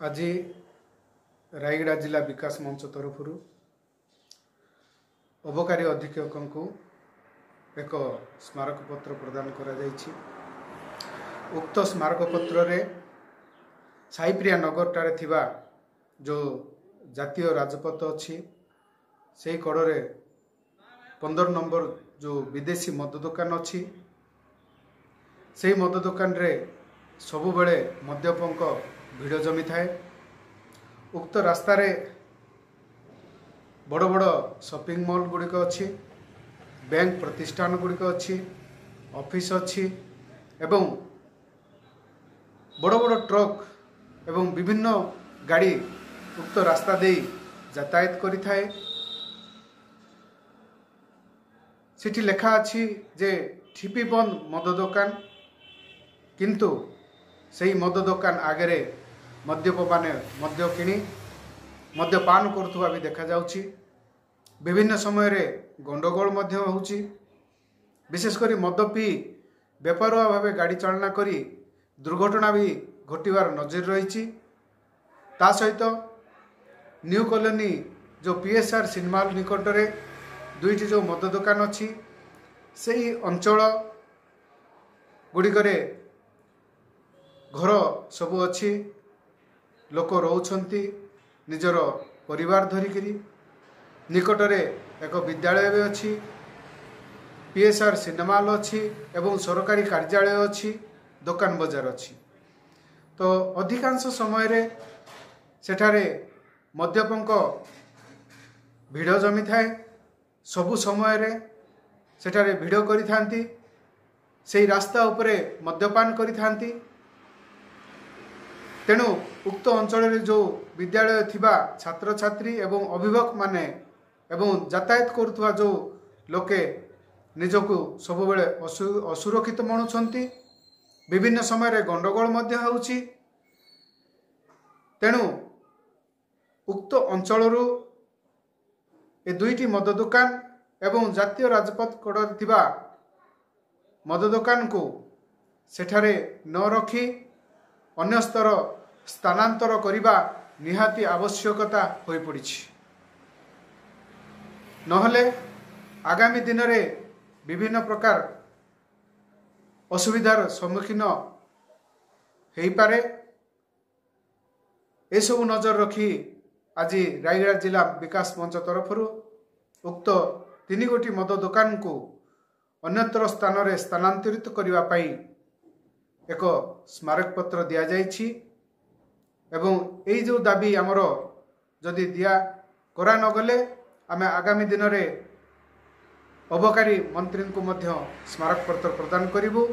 आज रायगड़ा जिला विकास मंच तरफ अबकारी अधीक्षक को एक स्मारक पत्र प्रदान करा जायछि। उक्त स्मारक पत्र रे साइप्रिया नगर टारे थिबा जो जातीय राजपथ अच्छी से कड़े 15 नंबर जो विदेशी मद दुकान अच्छी से मद दुकान रे सबु बेले मद्यपंक भिड़ जमी थाए। उक्त रास्ता रे बड़ बड़ शॉपिंग मॉल गुड़िक अच्छी, बैंक प्रतिष्ठान गुड़िक अच्छी, ऑफिस अच्छी एवं बड़ बड़ ट्रक एवं विभिन्न गाड़ी उक्त रास्ता दे यातायात करि थाए। सिटी लेखा अच्छी जे ठिपी बंद मद दुकान, किंतु सही मद दुकान आगे मद्यप माने मद्य किणी मद्यपान करुवा भी देखा जाउछि। विभिन्न समय रे गंडगोल मध्य होउछि। विशेषकर मद पी बेपरुआ भावे गाड़ी चालना करी दुर्घटना भी घटिवार नजर रही। ता सहित न्यू कॉलोनी जो पीएसआर सिनेमा निकट रे दुईटी जो मद दुकान अच्छी से अंचल गुड़िकरे घर सबू अच्छी, लोक रोचंती निजर परिवार धरिकी। निकटरे एक विद्यालय भी अच्छी, पीएसआर सिनेमा हॉल अच्छी एवं सरकारी कार्यालय अच्छी, दुकान बजार अच्छी। तो अधिकांश समय रे सेठारे मद्यपंक भिड़ जमी थाए। सबु समय रे सेठारे भिड़ करि थांती, सेही रास्ता उपरे मद्यपान करि थांती। तेणु उक्त अंचल जो विद्यालय थिबा छात्र छात्री एवं अभिभावक माने एवं यातायात करुवा जो लोके निजको सब बेले असुरक्षित मनुछंती। विभिन्न समय रे गंडगोल मध्य होउछि। तेणु उक्त अंचलरू ए दुईटी मद दुकान एवं जातीय राजपथ कड़े थिबा मद दुकान को सेठारे न रखी अन्य स्तर स्थानांतर करिबा निहाती आवश्यकता होई पड़िछि। नहले आगामी दिन रे विभिन्न प्रकार असुविधार सम्मुखीन हेई पारे। ए सब नजर रखी आज रायगड़ा जिला विकास मंच तरफ उक्त 3 गोटी मद दुकान को अन्यत्र स्थान रे स्थानांतरित करिवा पई एक स्मारक पत्र दिया जाइछि। एवं यही जो दाबी आमर जदि दिया करा न गले आमे आगामी दिन रे अबकारी मंत्री को मध्य स्मारक पत्र प्रदान करिबु।